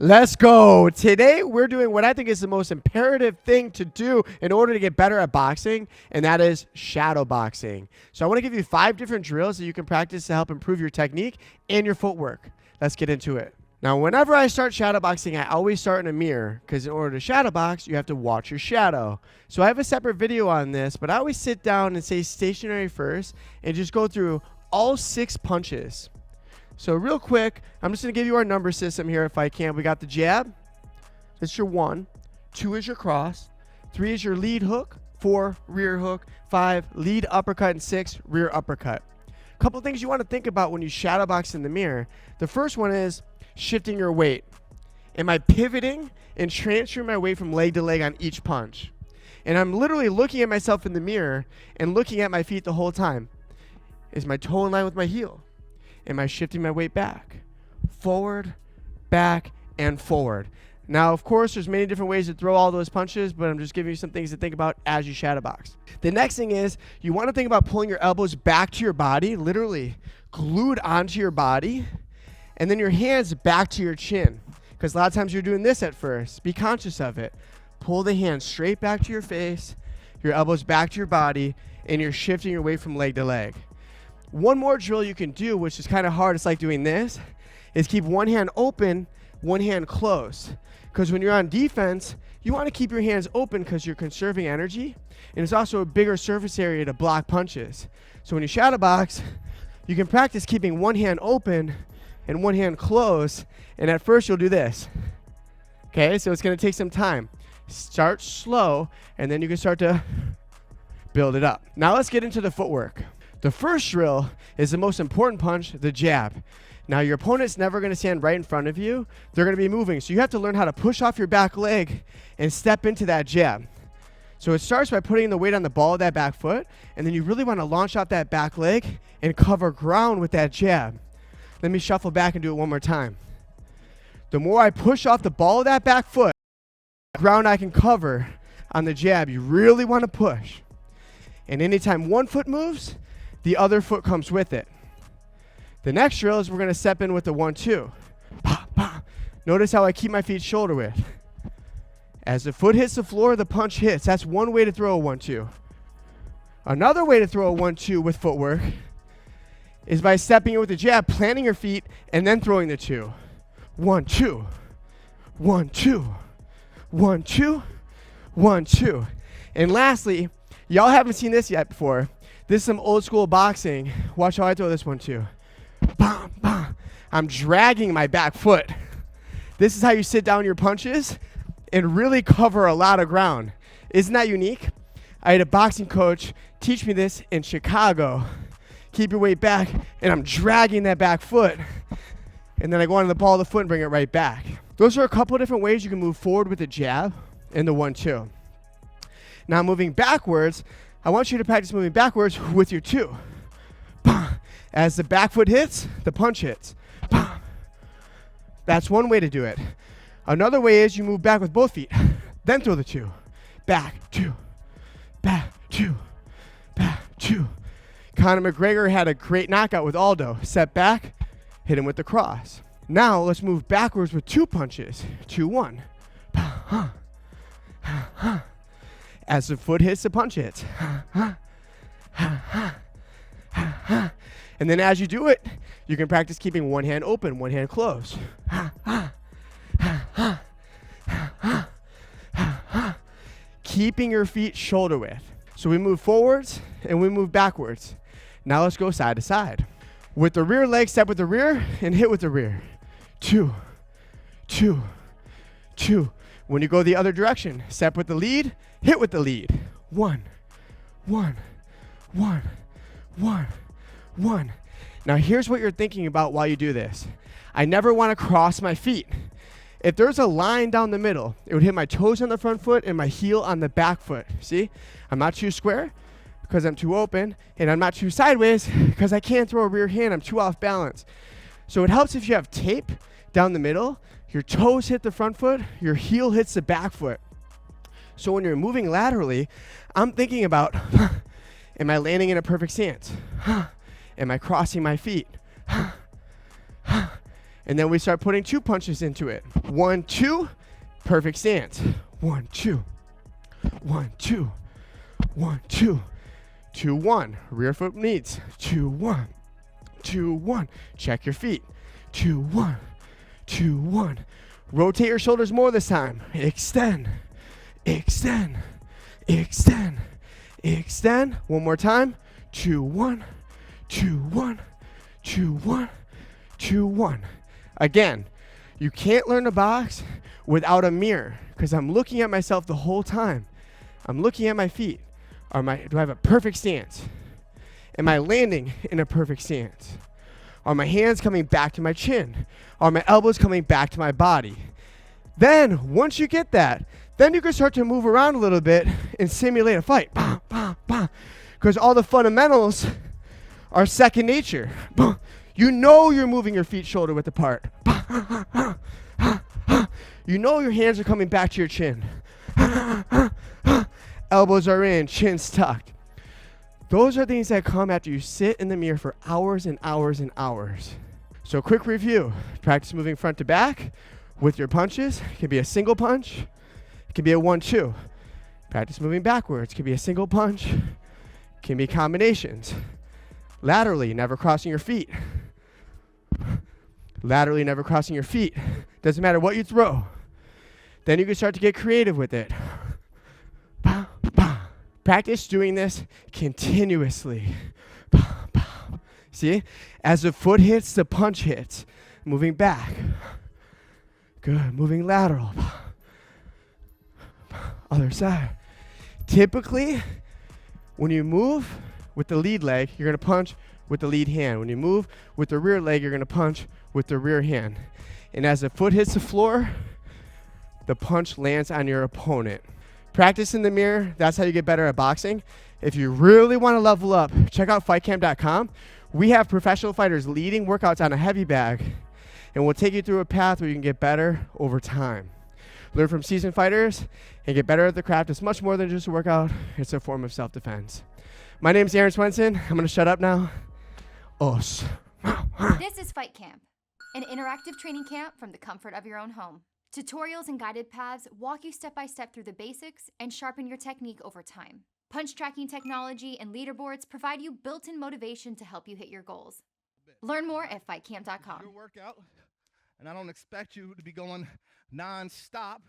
Let's go. Today, we're doing what I think is the most imperative thing to do in order to get better at boxing, and that is shadow boxing. So I want to give you 5 different drills that you can practice to help improve your technique and your footwork. Let's get into it. Now, whenever I start shadow boxing, I always start in a mirror because in order to shadow box, you have to watch your shadow. So I have a separate video on this, but I always sit down and say stationary first and just go through all 6 punches. So real quick, I'm just going to give you our number system here at FightCamp. We got the jab. That's your 1. 2 is your cross. 3 is your lead hook. 4, rear hook. 5, lead uppercut. And 6, rear uppercut. A couple things you want to think about when you shadow box in the mirror. The first one is shifting your weight. Am I pivoting and transferring my weight from leg to leg on each punch? And I'm literally looking at myself in the mirror and looking at my feet the whole time. Is my toe in line with my heel? Am I shifting my weight back, forward, back, and forward? Now, of course, there's many different ways to throw all those punches, but I'm just giving you some things to think about as you shadow box. The next thing is you want to think about pulling your elbows back to your body, literally glued onto your body, and then your hands back to your chin. Because a lot of times you're doing this at first. Be conscious of it. Pull the hands straight back to your face, your elbows back to your body, and you're shifting your weight from leg to leg. One more drill you can do, which is kind of hard, it's like doing this, is keep one hand open, one hand closed. Because when you're on defense, you want to keep your hands open because you're conserving energy, and it's also a bigger surface area to block punches. So when you shadow box, you can practice keeping one hand open and one hand closed, and at first you'll do this. Okay, so it's going to take some time. Start slow, and then you can start to build it up. Now let's get into the footwork. The first drill is the most important punch, the jab. Now, your opponent's never going to stand right in front of you. They're going to be moving. So you have to learn how to push off your back leg and step into that jab. So it starts by putting the weight on the ball of that back foot, and then you really want to launch off that back leg and cover ground with that jab. Let me shuffle back and do it one more time. The more I push off the ball of that back foot, the ground I can cover on the jab, you really want to push. And anytime one foot moves, the other foot comes with it. The next drill is we're going to step in with the 1-2. Notice how I keep my feet shoulder width. As the foot hits the floor, the punch hits. That's one way to throw a 1-2. Another way to throw a 1-2 with footwork is by stepping in with the jab, planting your feet, and then throwing the 2. 1-2. 1-2. 1-2. 1-2. And lastly, y'all haven't seen this yet before. This is some old school boxing. Watch how I throw this one too. Bam, bam. I'm dragging my back foot. This is how you sit down your punches and really cover a lot of ground. Isn't that unique? I had a boxing coach teach me this in Chicago. Keep your weight back, and I'm dragging that back foot. And then I go onto the ball of the foot and bring it right back. Those are a couple of different ways you can move forward with the jab and the 1-2. Now moving backwards, I want you to practice moving backwards with your 2. As the back foot hits, the punch hits. That's one way to do it. Another way is you move back with both feet, then throw the 2. Back, 2. Back, 2. Back, 2. Conor McGregor had a great knockout with Aldo. Step back, hit him with the cross. Now let's move backwards with 2 punches. 2-1. As the foot hits, the punch hits. And then as you do it, you can practice keeping one hand open, one hand closed. Keeping your feet shoulder width. So we move forwards and we move backwards. Now let's go side to side. With the rear leg, step with the rear and hit with the rear. 2, 2, 2. When you go the other direction, step with the lead, hit with the lead. 1, 1, 1, 1, 1. Now here's what you're thinking about while you do this. I never want to cross my feet. If there's a line down the middle, it would hit my toes on the front foot and my heel on the back foot. See? I'm not too square because I'm too open, and I'm not too sideways because I can't throw a rear hand. I'm too off balance. So it helps if you have tape down the middle. Your toes hit the front foot, your heel hits the back foot. So when you're moving laterally, I'm thinking about, am I landing in a perfect stance? Am I crossing my feet? And then we start putting 2 punches into it. 1, 2, perfect stance. 1, 2, 1, 2, 1, 2, 2, 1. Rear foot leads. 2, 1, 2, 1. Check your feet. 2, 1, 2, 1. Rotate your shoulders more this time. Extend, extend, extend, extend. One more time. 2, 1, 2, 1, 2, 1, 2, 1. Again, you can't learn to box without a mirror, because I'm looking at myself the whole time. I'm looking at my feet. Do I have a perfect stance? Am I landing in a perfect stance? Are my hands coming back to my chin? Are my elbows coming back to my body? Then, once you get that, then you can start to move around a little bit and simulate a fight. Because all the fundamentals are second nature. You know you're moving your feet shoulder width apart. You know your hands are coming back to your chin. Elbows are in, chin's tucked. Those are things that come after you sit in the mirror for hours and hours and hours. So quick review. Practice moving front to back with your punches. It can be a single punch. It can be a 1-2. Practice moving backwards. It can be a single punch. It can be combinations. Laterally, never crossing your feet. Laterally, never crossing your feet. Doesn't matter what you throw. Then you can start to get creative with it. Practice doing this continuously. See? As the foot hits, the punch hits. Moving back. Good. Moving lateral. Other side. Typically, when you move with the lead leg, you're going to punch with the lead hand. When you move with the rear leg, you're going to punch with the rear hand. And as the foot hits the floor, the punch lands on your opponent. Practice in the mirror. That's how you get better at boxing. If you really want to level up, check out FightCamp.com. We have professional fighters leading workouts on a heavy bag, and we'll take you through a path where you can get better over time. Learn from seasoned fighters and get better at the craft. It's much more than just a workout. It's a form of self-defense. My name is Swenson. I'm going to shut up now. Os. This is FightCamp, an interactive training camp from the comfort of your own home. Tutorials and guided paths walk you step by step through the basics and sharpen your technique over time. Punch tracking technology and leaderboards provide you built-in motivation to help you hit your goals. Learn more at FightCamp.com. Your workout, and I don't expect you to be going non-stop.